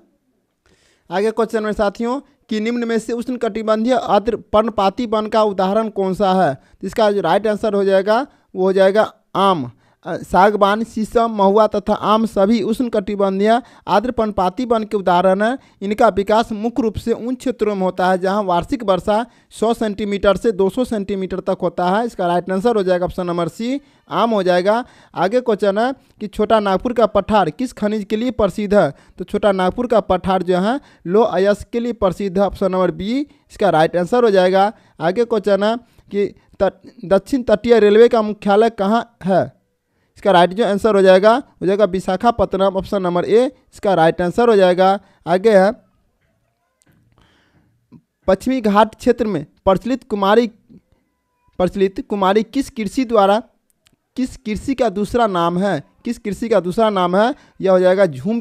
आगे क्वेश्चन में साथियों कि निम्न में से उष्णकटिबंधीय आर्द्र पर्णपाती वन का उदाहरण कौन सा है, तो इसका जो राइट आंसर हो जाएगा वो हो जाएगा आम। सागवान, शीशम, महुआ तथा आम सभी उष्णकटिबंधीय आर्द्रपर्णपाती वन के उदाहरण हैं। इनका विकास मुख्य रूप से उन क्षेत्रों में होता है जहां वार्षिक वर्षा 100 सेंटीमीटर से 200 सेंटीमीटर तक होता है। इसका राइट आंसर हो जाएगा ऑप्शन नंबर सी, आम हो जाएगा। आगे क्वेश्चन है कि छोटा नागपुर का पठार किस खनिज के लिए प्रसिद्ध है? तो छोटा नागपुर का पठार जो है लौह अयस्क के लिए प्रसिद्ध है, ऑप्शन नंबर बी इसका राइट आंसर हो जाएगा। आगे क्वेश्चन है कि दक्षिण तटीय रेलवे का मुख्यालय कहाँ है? इसका राइट जो आंसर हो जाएगा विशाखापत्तनम, ऑप्शन नंबर ए इसका राइट आंसर हो जाएगा। आगे है पश्चिमी घाट क्षेत्र में प्रचलित कुमारी किस कृषि का दूसरा नाम है? किस कृषि का दूसरा नाम है? यह हो जाएगा झूम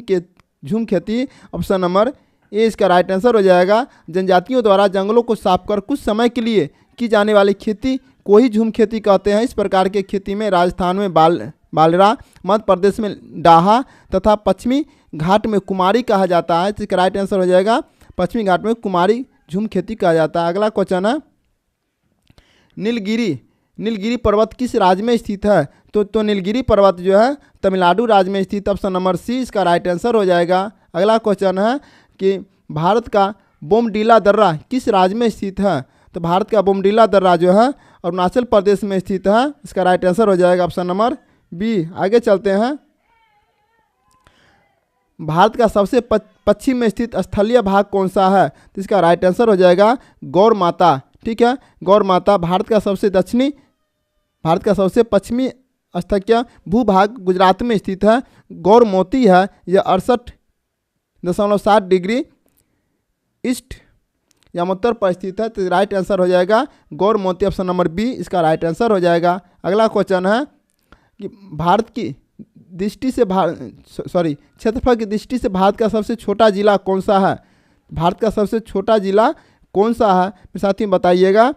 खेती, ऑप्शन नंबर ए इसका राइट आंसर हो जाएगा। जनजातियों द्वारा जंगलों को साफ कर कुछ समय के लिए की जाने वाली खेती को ही झूम खेती कहते हैं। इस प्रकार के खेती में राजस्थान में बालरा, मध्य प्रदेश में डाहा तथा पश्चिमी घाट में कुमारी कहा जाता है। इसका राइट आंसर हो जाएगा पश्चिमी घाट में कुमारी झूम खेती कहा जाता है। अगला क्वेश्चन है नीलगिरी पर्वत किस राज्य में स्थित है? तो नीलगिरी पर्वत जो है तमिलनाडु राज्य में स्थित, ऑप्शन नंबर सी इसका राइट आंसर हो जाएगा। अगला क्वेश्चन है कि भारत का बोमडीला दर्रा किस राज्य में स्थित है? तो भारत का बोमडीला दर्रा जो है अरुणाचल प्रदेश में स्थित है। इसका राइट आंसर हो जाएगा ऑप्शन नंबर बी। आगे चलते हैं। भारत का सबसे पश्चिम में स्थित स्थलीय भाग कौन सा है? तो इसका राइट आंसर हो जाएगा गौर माता। ठीक है, गौर माता भारत का सबसे पश्चिमी स्थलीय भूभाग गुजरात में स्थित है। गौर मोती है, यह 68.7 डिग्री ईस्ट या उत्तर पर स्थित है। तो राइट आंसर हो जाएगा गौर मोती, ऑप्शन नंबर बी इसका राइट आंसर हो जाएगा। अगला क्वेश्चन है कि क्षेत्रफल की दृष्टि से भारत का सबसे छोटा जिला कौन सा है? भारत का सबसे छोटा जिला कौन सा है मेरे साथियों बताइएगा।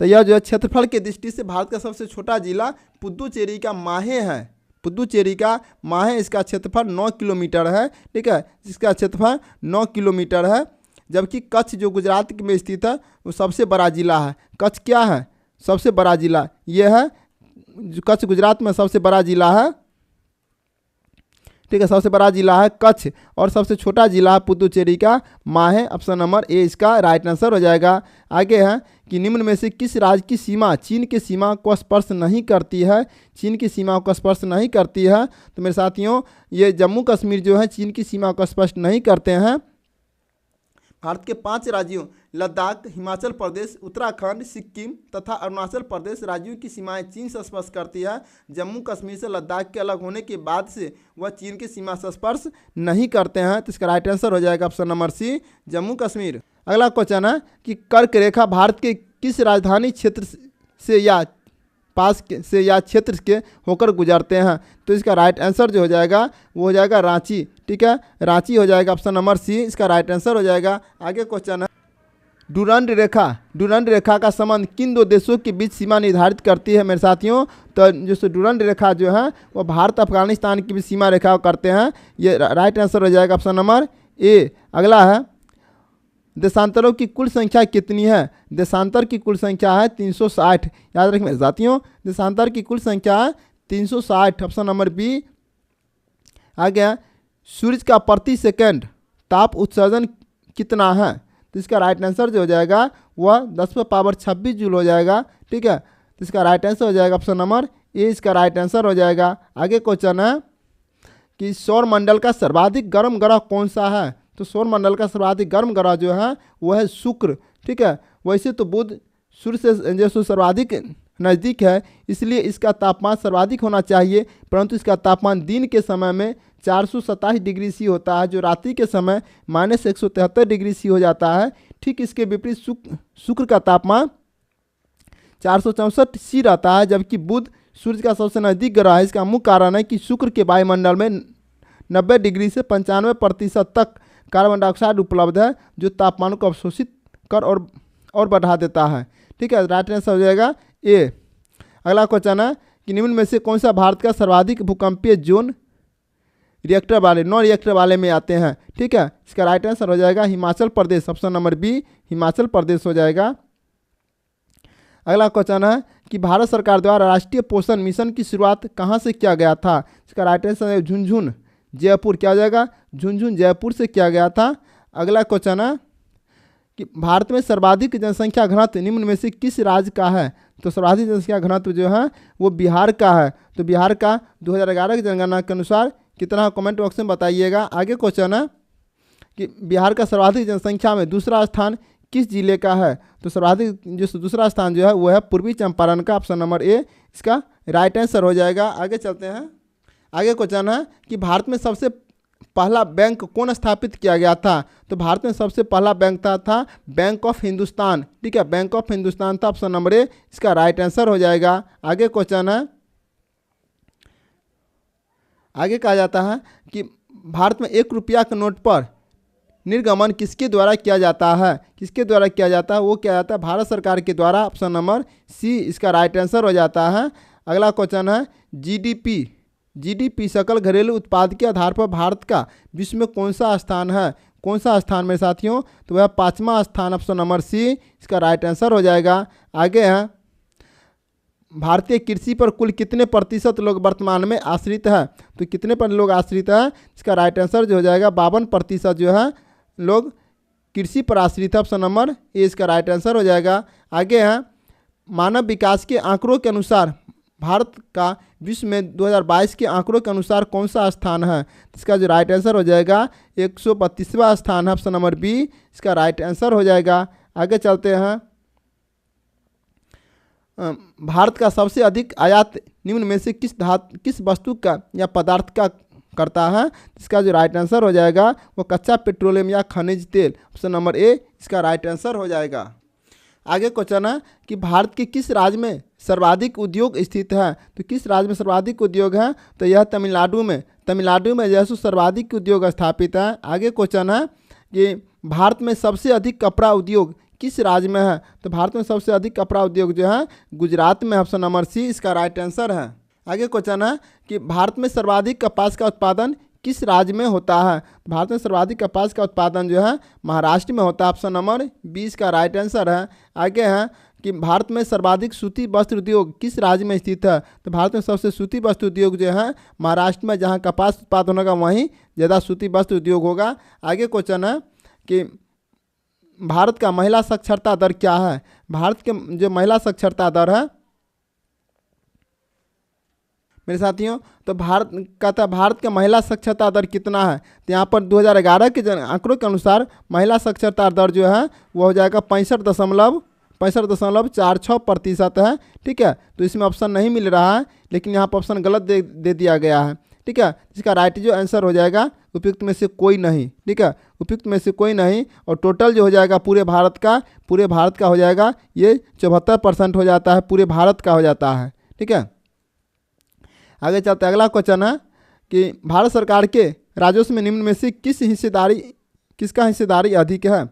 तो यह जो है क्षेत्रफल की दृष्टि से भारत का सबसे छोटा जिला पुदुचेरी का माहे है। पुदुचेरी का माहे, इसका क्षेत्रफल 9 किलोमीटर है। ठीक है, जिसका क्षेत्रफल 9 किलोमीटर है। जबकि कच्छ जो गुजरात में स्थित है वो सबसे बड़ा जिला है। कच्छ क्या है? सबसे बड़ा जिला ये है। कच्छ गुजरात में सबसे बड़ा जिला है। ठीक है, सबसे बड़ा जिला है कच्छ और सबसे छोटा जिला है पुदुचेरी का माहे, ऑप्शन नंबर ए इसका राइट आंसर हो जाएगा। आगे है कि निम्न में से किस राज्य की सीमा चीन की सीमा को स्पर्श नहीं करती है? चीन की सीमा को स्पर्श नहीं करती है। तो मेरे साथियों ये जम्मू कश्मीर जो है चीन की सीमा को स्पर्श नहीं करते हैं। भारत के 5 राज्यों लद्दाख, हिमाचल प्रदेश, उत्तराखंड, सिक्किम तथा अरुणाचल प्रदेश राज्यों की सीमाएं चीन से स्पर्श करती है। जम्मू कश्मीर से लद्दाख के अलग होने के बाद से वह चीन की सीमा से स्पर्श नहीं करते हैं। तो इसका राइट आंसर हो जाएगा option number C, Jammu Kashmir. अगला क्वेश्चन है कि कर्क रेखा भारत के किस राजधानी क्षेत्र से या क्षेत्र के होकर गुजरते हैं? तो इसका राइट आंसर जो हो जाएगा वो हो जाएगा रांची। ठीक है, रांची हो जाएगा ऑप्शन नंबर सी इसका राइट आंसर हो जाएगा। आगे क्वेश्चन है डुरंड रेखा का संबंध किन 2 देशों के बीच सीमा निर्धारित करती है? मेरे साथियों तो जो डुरंड रेखा जो है वो भारत अफगानिस्तान की भी सीमा रेखा करते हैं। ये राइट आंसर हो जाएगा ऑप्शन नंबर ए। अगला है देशांतरों की कुल संख्या कितनी है? देशांतर की कुल संख्या है 360। याद रखें मेरे साथियों, देशांतर की कुल संख्या है 360, ऑप्शन नंबर बी। आगे सूरज का प्रति सेकंड ताप उत्सर्जन कितना है? तो इसका राइट आंसर जो हो जाएगा वह 10⁻26 जूल हो जाएगा। ठीक है, तो इसका राइट आंसर हो जाएगा ऑप्शन नंबर ए इसका राइट आंसर हो जाएगा। आगे क्वेश्चन है कि सौर मंडल का सर्वाधिक गर्म ग्रह कौन सा है? तो सौर मंडल का सर्वाधिक गर्म ग्रह जो है वह है शुक्र। ठीक है, वैसे तो बुध सूर्य से जैसे सर्वाधिक नज़दीक है इसलिए इसका तापमान सर्वाधिक होना चाहिए, परंतु इसका तापमान दिन के समय में 427 डिग्री सी होता है, जो रात्रि के समय -173 डिग्री सी हो जाता है। ठीक इसके विपरीत शुक्र का तापमान 464 सी रहता है, जबकि बुध सूर्य का सबसे नज़दीक ग्रह है। इसका मुख्य कारण है कि शुक्र के वायुमंडल में 90 डिग्री से 95% तक कार्बन डाइऑक्साइड उपलब्ध है, जो तापमान को अवशोषित कर और बढ़ा देता है। ठीक है, राइट आंसर हो जाएगा ए। अगला क्वेश्चन है कि निम्न में से कौन सा भारत का सर्वाधिक भूकंपीय जोन नॉन रिएक्टर वाले में आते हैं? ठीक है, इसका राइट आंसर हो जाएगा Himachal Pradesh, option number B Himachal Pradesh हो जाएगा। अगला क्वेश्चन है कि भारत सरकार द्वारा राष्ट्रीय पोषण मिशन की शुरुआत कहाँ से किया गया था? इसका राइट आंसर है झुंझुनू जयपुर। क्या हो जाएगा? झुंझुनू जयपुर से किया गया था। अगला क्वेश्चन है कि भारत में सर्वाधिक जनसंख्या घनत्व निम्न में से किस राज्य का है? तो सर्वाधिक जनसंख्या घनत्व जो है वो बिहार का है। तो बिहार का 2011 की जनगणना के अनुसार कितना, कमेंट बॉक्स में बताइएगा। आगे क्वेश्चन है कि बिहार का सर्वाधिक जनसंख्या में दूसरा स्थान किस जिले का है? तो सर्वाधिक जो दूसरा स्थान जो है वो है पूर्वी चंपारण का। ऑप्शन नंबर ए इसका राइट आंसर हो जाएगा। आगे चलते हैं। आगे क्वेश्चन है कि भारत में सबसे पहला बैंक कौन स्थापित किया गया था? तो भारत में सबसे पहला बैंक था बैंक ऑफ हिंदुस्तान। ठीक है, बैंक ऑफ हिंदुस्तान था। ऑप्शन नंबर ए इसका राइट आंसर हो जाएगा। आगे क्वेश्चन है, आगे कहा जाता है कि भारत में 1 रुपया के नोट पर निर्गमन किसके द्वारा किया जाता है? किसके द्वारा किया जाता है? वो किया जाता है भारत सरकार के द्वारा। ऑप्शन नंबर सी इसका राइट आंसर हो जाता है। अगला क्वेश्चन है जीडीपी सकल घरेलू उत्पाद के आधार पर भारत का विश्व में कौन सा स्थान है? कौन सा स्थान मेरे साथियों? तो वह 5वां स्थान। ऑप्शन नंबर सी इसका राइट आंसर हो जाएगा। आगे है भारतीय कृषि पर कुल कितने प्रतिशत लोग वर्तमान में आश्रित है? तो कितने पर लोग आश्रित है? इसका राइट आंसर जो हो जाएगा 52% जो है लोग कृषि पर आश्रित है। ऑप्शन नंबर ए इसका राइट आंसर हो जाएगा। आगे है मानव विकास के आंकड़ों के अनुसार भारत का विश्व में 2022 के आंकड़ों के अनुसार कौन सा स्थान है? इसका जो राइट आंसर हो जाएगा 132वां स्थान है। ऑप्शन नंबर बी इसका राइट आंसर हो जाएगा। आगे चलते हैं। भारत का सबसे अधिक आयात निम्न में से किस वस्तु का या पदार्थ का करता है? इसका जो राइट आंसर हो जाएगा वो कच्चा पेट्रोलियम या खनिज तेल। ऑप्शन नंबर ए इसका राइट आंसर हो जाएगा। आगे क्वेश्चन है कि भारत के किस राज्य में सर्वाधिक उद्योग स्थित है? तो किस राज्य में सर्वाधिक उद्योग है? तो यह तमिलनाडु में जैसे सर्वाधिक उद्योग स्थापित है। आगे क्वेश्चन है कि भारत में सबसे अधिक कपड़ा उद्योग किस राज्य में है? तो भारत में सबसे अधिक कपड़ा उद्योग जो है गुजरात में। ऑप्शन नंबर सी इसका राइट आंसर है। आगे क्वेश्चन है कि भारत में सर्वाधिक कपास का उत्पादन किस राज्य में होता है? भारत में सर्वाधिक कपास का उत्पादन जो है महाराष्ट्र में होता है। ऑप्शन नंबर 20 का राइट आंसर है। आगे है कि भारत में सर्वाधिक सूती वस्त्र उद्योग किस राज्य में स्थित है? तो भारत में सबसे सूती वस्त्र उद्योग जो है महाराष्ट्र में, जहाँ कपास उत्पादन होगा वहीं ज़्यादा सूती वस्त्र उद्योग होगा। आगे क्वेश्चन है कि भारत का महिला साक्षरता दर क्या है? भारत के जो महिला साक्षरता दर है मेरे साथियों, तो भारत का महिला साक्षरता दर कितना है? तो यहाँ पर 2011 के आंकड़ों के अनुसार महिला साक्षरता दर जो है वो हो जाएगा 65.46% है। ठीक है, तो इसमें ऑप्शन नहीं मिल रहा है, लेकिन यहाँ पर ऑप्शन गलत दे दिया गया है। ठीक है, इसका राइट जो आंसर हो जाएगा उपयुक्त में से कोई नहीं। ठीक है, उपयुक्त में से कोई नहीं। और टोटल जो हो जाएगा पूरे भारत का हो जाएगा ये 74% हो जाता है, पूरे भारत का हो जाता है। ठीक है, आगे चलते अगला क्वेश्चन है कि भारत सरकार के राजस्व में निम्न में से किसका हिस्सेदारी अधिक है?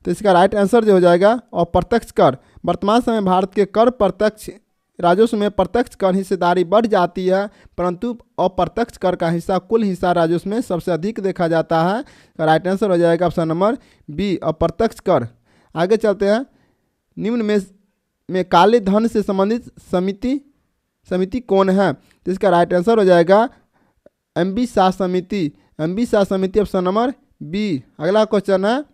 तो इसका राइट आंसर जो हो जाएगा अप्रत्यक्ष कर। वर्तमान समय भारत के कर प्रत्यक्ष राजस्व में प्रत्यक्ष कर हिस्सेदारी बढ़ जाती है, परंतु अप्रत्यक्ष कर का हिस्सा कुल हिस्सा राजस्व में सबसे अधिक देखा जाता है। राइट आंसर हो जाएगा ऑप्शन नंबर बी अप्रत्यक्ष कर। आगे चलते हैं। निम्न में काले धन से संबंधित समिति कौन है? तो इसका राइट आंसर हो जाएगा एमबी शाह समिति। Option number B. अगला क्वेश्चन है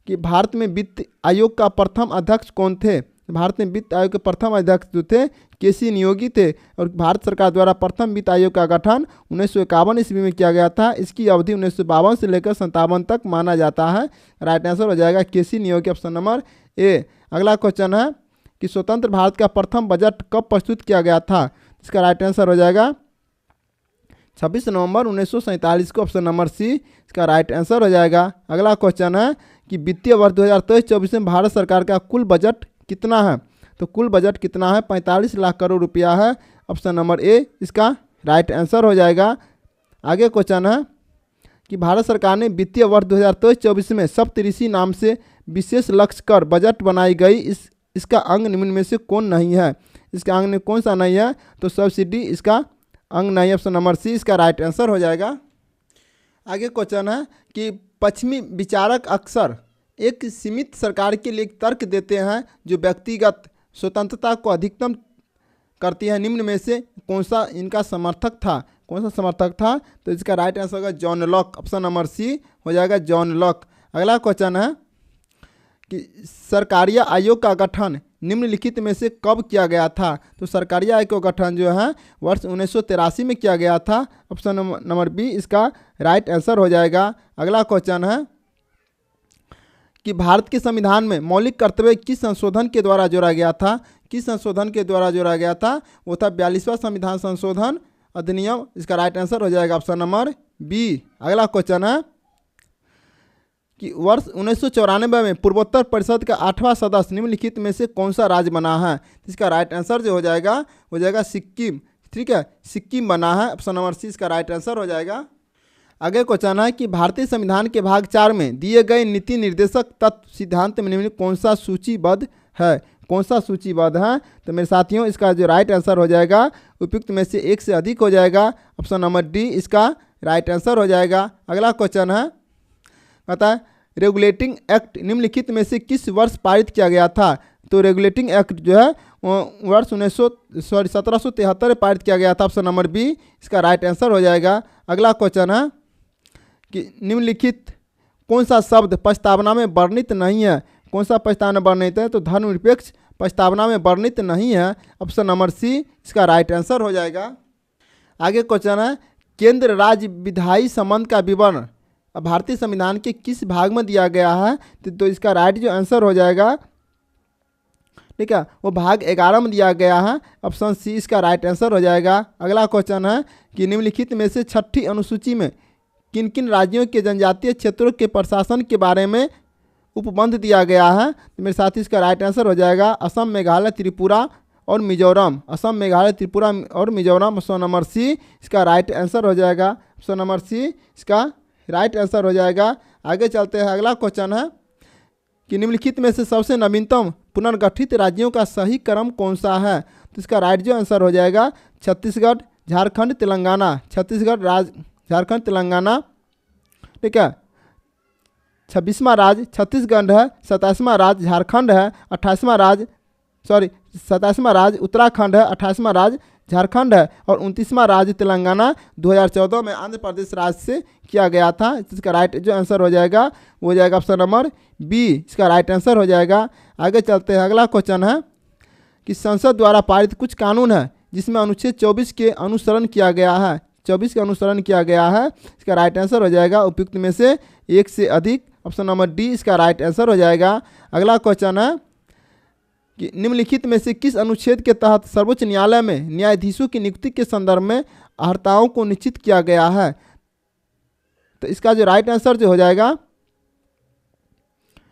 कि भारत में वित्त आयोग का प्रथम अध्यक्ष कौन थे? भारत में वित्त आयोग के प्रथम अध्यक्ष जो थे केसी नियोगी थे। और भारत सरकार द्वारा प्रथम वित्त आयोग का गठन 1951 ईस्वी में किया गया था। इसकी अवधि 1952 से लेकर 57 तक माना जाता है। राइट आंसर हो जाएगा KC Neogy. Option number A. अगला क्वेश्चन है कि स्वतंत्र भारत का प्रथम बजट कब प्रस्तुत किया गया था? इसका राइट आंसर हो जाएगा 26 नवंबर 1947 को। ऑप्शन नंबर सी इसका राइट आंसर हो जाएगा। अगला क्वेश्चन है कि वित्तीय वर्ष 2023-24 में भारत सरकार का कुल बजट कितना है? तो कुल बजट कितना है? 45 लाख करोड़ रुपया है। ऑप्शन नंबर ए इसका राइट आंसर हो जाएगा। आगे क्वेश्चन है कि भारत सरकार ने वित्तीय वर्ष 2023-24 में सप्तऋषि नाम से विशेष लक्ष्य कर बजट बनाई गई। इसका अंग निम्न में से कौन नहीं है? इसका अंग में कौन सा नहीं है? तो सब्सिडी इसका अंग नहीं। ऑप्शन नंबर सी इसका राइट आंसर हो जाएगा। आगे क्वेश्चन है कि पश्चिमी विचारक अक्सर एक सीमित सरकार के लिए तर्क देते हैं जो व्यक्तिगत स्वतंत्रता को अधिकतम करती है निम्न में से कौन सा इनका समर्थक था? कौन सा समर्थक था? तो इसका राइट आंसर होगा John Locke. Option number C हो जाएगा जॉन लॉक। अगला क्वेश्चन है कि सरकारिया आयोग का गठन निम्नलिखित में से कब किया गया था? तो सरकारी आयोग का गठन जो है वर्ष 1983 में किया गया था। ऑप्शन नंबर बी इसका राइट आंसर हो जाएगा। अगला क्वेश्चन है कि भारत के संविधान में मौलिक कर्तव्य किस संशोधन के द्वारा जोड़ा गया था? किस संशोधन के द्वारा जोड़ा गया था? वो था 42वां संविधान संशोधन अधिनियम। इसका राइट आंसर हो जाएगा ऑप्शन नंबर बी। अगला क्वेश्चन है कि वर्ष 1994 में पूर्वोत्तर परिषद का 8वां सदस्य निम्नलिखित में से कौन सा राज्य बना है? इसका राइट आंसर जो हो जाएगा सिक्किम। ठीक है, सिक्किम बना है। ऑप्शन नंबर सी इसका राइट आंसर हो जाएगा। आगे क्वेश्चन है कि भारतीय संविधान के भाग 4 में दिए गए नीति निर्देशक तत्व सिद्धांत में निम्न कौन सा सूचीबद्ध है? कौन सा सूचीबद्ध है? तो मेरे साथियों इसका जो राइट आंसर हो जाएगा उपयुक्त में से एक से अधिक हो जाएगा। ऑप्शन नंबर डी इसका राइट आंसर हो जाएगा। अगला क्वेश्चन है कहता है रेगुलेटिंग एक्ट निम्नलिखित में से किस वर्ष पारित किया गया था? तो रेगुलेटिंग एक्ट जो है वर्ष 1773 में पारित किया गया था। ऑप्शन नंबर बी इसका राइट आंसर हो जाएगा। अगला क्वेश्चन है कि निम्नलिखित कौन सा शब्द प्रस्तावना में वर्णित नहीं है? कौन सा प्रस्तावना वर्णित है? तो धर्मनिरपेक्ष प्रस्तावना में वर्णित नहीं है। ऑप्शन नंबर सी इसका राइट आंसर हो जाएगा। आगे क्वेश्चन है केंद्र राज्य विधायी संबंध का विवरण भारतीय संविधान के किस भाग में दिया गया है? तो इसका राइट जो आंसर हो जाएगा, ठीक है, वो भाग 11 में दिया गया है। ऑप्शन सी इसका राइट आंसर हो जाएगा। अगला क्वेश्चन है कि निम्नलिखित में से 6ठी अनुसूची में किन किन राज्यों के जनजातीय क्षेत्रों के प्रशासन के बारे में उपबंध दिया गया है? तो मेरे साथ इसका राइट आंसर हो जाएगा असम, मेघालय, त्रिपुरा और मिजोरम। असम, मेघालय, त्रिपुरा और मिजोरम। ऑप्शन नंबर सी इसका राइट आंसर हो जाएगा। ऑप्शन नंबर सी इसका राइट आंसर हो जाएगा। आगे चलते हैं। अगला क्वेश्चन है कि निम्नलिखित में से सबसे नवीनतम पुनर्गठित राज्यों का सही क्रम कौन सा है? तो इसका राइट जो आंसर हो जाएगा छत्तीसगढ़, झारखंड, तेलंगाना। छत्तीसगढ़, झारखंड, तेलंगाना, ठीक है। 26वां राज्य छत्तीसगढ़ है, 27वां राज्य झारखंड है, 27वां राज्य उत्तराखंड है, 28वां राज्य झारखंड है और 29वां राज्य तेलंगाना 2014 में आंध्र प्रदेश राज्य से किया गया था। इसका राइट जो आंसर हो जाएगा वो हो जाएगा ऑप्शन नंबर बी इसका राइट आंसर हो जाएगा। आगे चलते हैं। अगला क्वेश्चन है कि संसद द्वारा पारित कुछ कानून है जिसमें अनुच्छेद 24 के अनुसरण किया गया है। 24 का अनुसरण किया गया है। इसका राइट आंसर हो जाएगा उपयुक्त में से एक से अधिक। ऑप्शन नंबर डी इसका राइट आंसर हो जाएगा। अगला क्वेश्चन है कि निम्नलिखित में से किस अनुच्छेद के तहत सर्वोच्च न्यायालय में न्यायाधीशों की नियुक्ति के संदर्भ में अर्हताओं को निश्चित किया गया है? तो इसका जो राइट आंसर जो हो जाएगा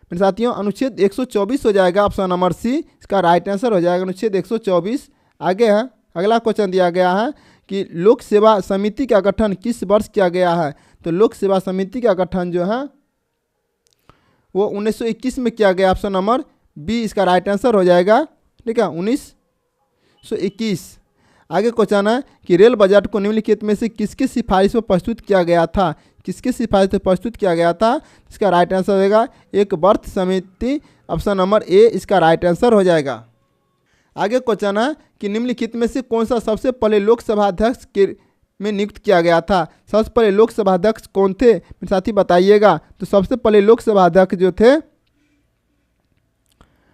मेरे साथियों अनुच्छेद 124 हो जाएगा। ऑप्शन नंबर सी इसका राइट आंसर हो जाएगा अनुच्छेद 124। आगे है। अगला क्वेश्चन दिया गया है कि लोक सेवा समिति का गठन किस वर्ष किया गया है? तो लोक सेवा समिति का गठन जो है वो 1921 में किया गया। ऑप्शन नंबर बी इसका राइट आंसर हो जाएगा, ठीक है, 1921। आगे क्वेश्चन है कि रेल बजट को निम्नलिखित में से किसकी सिफारिश पर प्रस्तुत किया गया था? किसकी सिफारिश पर प्रस्तुत किया गया था? इसका राइट आंसर होगा एक वर्ष समिति। ऑप्शन नंबर ए इसका राइट आंसर हो जाएगा। आगे क्वेश्चन है कि निम्नलिखित में से कौन सा सबसे पहले लोकसभा अध्यक्ष के में नियुक्त किया गया था? सबसे पहले लोकसभा अध्यक्ष कौन थे मेरे साथी बताइएगा। तो सबसे पहले लोकसभा अध्यक्ष जो थे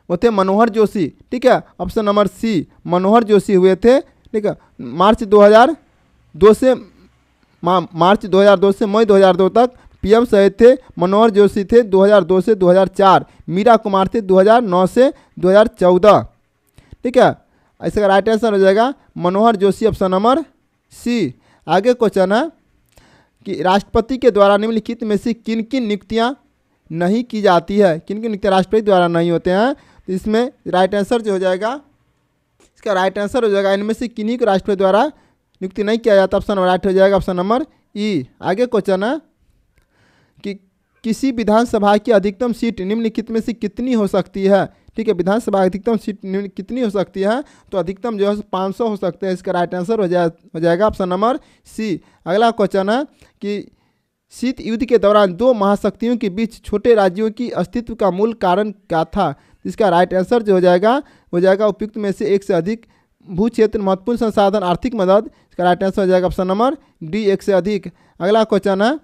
वो थे मनोहर जोशी, ठीक है। ऑप्शन नंबर सी मनोहर जोशी हुए थे, ठीक है। मार्च 2002 से मई 2002 तक पीएम सहित थे। मनोहर जोशी थे 2002 से 2004। मीरा कुमार थे 2009 से 2014, ठीक है। इसका राइट आंसर हो जाएगा Manohar Joshi. Option number C. आगे क्वेश्चन है कि राष्ट्रपति के द्वारा निम्नलिखित में से किन किन नियुक्तियां नहीं की जाती है? किन किन नियुक्तियां राष्ट्रपति द्वारा नहीं होते हैं? तो इसमें राइट आंसर जो हो जाएगा इसका राइट आंसर हो जाएगा इनमें से किन्हीं को राष्ट्रपति द्वारा नियुक्ति नहीं किया जाता। ऑप्शन राइट हो जाएगा ऑप्शन नंबर ई। आगे क्वेश्चन है कि किसी विधानसभा की अधिकतम सीट निम्नलिखित में से कितनी हो सकती है? ठीक है, विधानसभा अधिकतम सीट कितनी हो सकती है? तो अधिकतम जो है 500 हो सकते हैं। इसका राइट आंसर हो जाएगा ऑप्शन नंबर सी। अगला क्वेश्चन है कि शीत युद्ध के दौरान दो महाशक्तियों के बीच छोटे राज्यों की अस्तित्व का मूल कारण क्या था? इसका राइट आंसर जो हो जाएगा उपयुक्त में से एक से अधिक भू क्षेत्र, महत्वपूर्ण संसाधन, आर्थिक मदद। इसका राइट आंसर हो जाएगा ऑप्शन नंबर डी, एक से अधिक। अगला क्वेश्चन है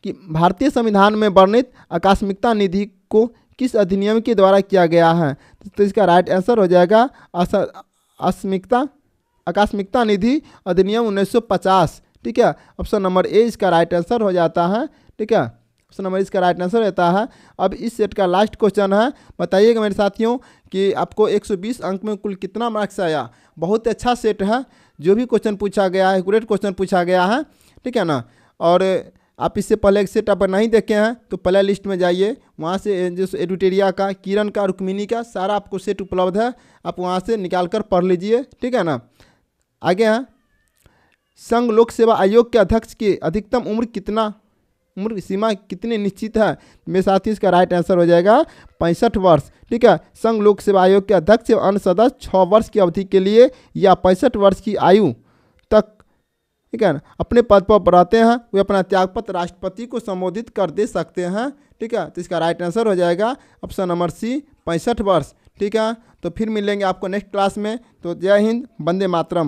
कि भारतीय संविधान में वर्णित आकस्मिकता निधि को किस अधिनियम के द्वारा किया गया है? तो इसका राइट आंसर हो जाएगा आकस्मिकता निधि अधिनियम 1950। ठीक है, ऑप्शन नंबर ए इसका राइट आंसर हो जाता है। ठीक है, ऑप्शन नंबर इसका राइट आंसर रहता है। अब इस सेट का लास्ट क्वेश्चन है, बताइएगा मेरे साथियों कि आपको 120 अंक में कुल कितना मार्क्स आया। बहुत अच्छा सेट है, जो भी क्वेश्चन पूछा गया है एक्यूरेट क्वेश्चन पूछा गया है। ठीक है ना, और आप इससे पहले एक सेट आप नहीं देखे हैं तो प्ले लिस्ट में जाइए, वहाँ से जो एडुटेरिया का, किरण का, रुक्मिणी का सारा आपको सेट उपलब्ध है, आप वहाँ से निकाल कर पढ़ लीजिए। ठीक है ना, आगे हैं संघ लोक सेवा आयोग के अध्यक्ष की अधिकतम उम्र सीमा कितनी निश्चित है? मेरे साथ ही इसका राइट आंसर हो जाएगा 65 वर्ष। ठीक है, संघ लोक सेवा आयोग के अध्यक्ष एवं अन्य सदस्य 6 वर्ष की अवधि के लिए या 65 वर्ष की आयु तक, ठीक है ना, अपने पद पर रहते हैं, वे अपना त्यागपत्र राष्ट्रपति को संबोधित कर दे सकते हैं। ठीक है, तो इसका राइट आंसर हो जाएगा ऑप्शन नंबर सी, 65 वर्ष। ठीक है, तो फिर मिलेंगे आपको नेक्स्ट क्लास में। तो जय हिंद, वंदे मातरम।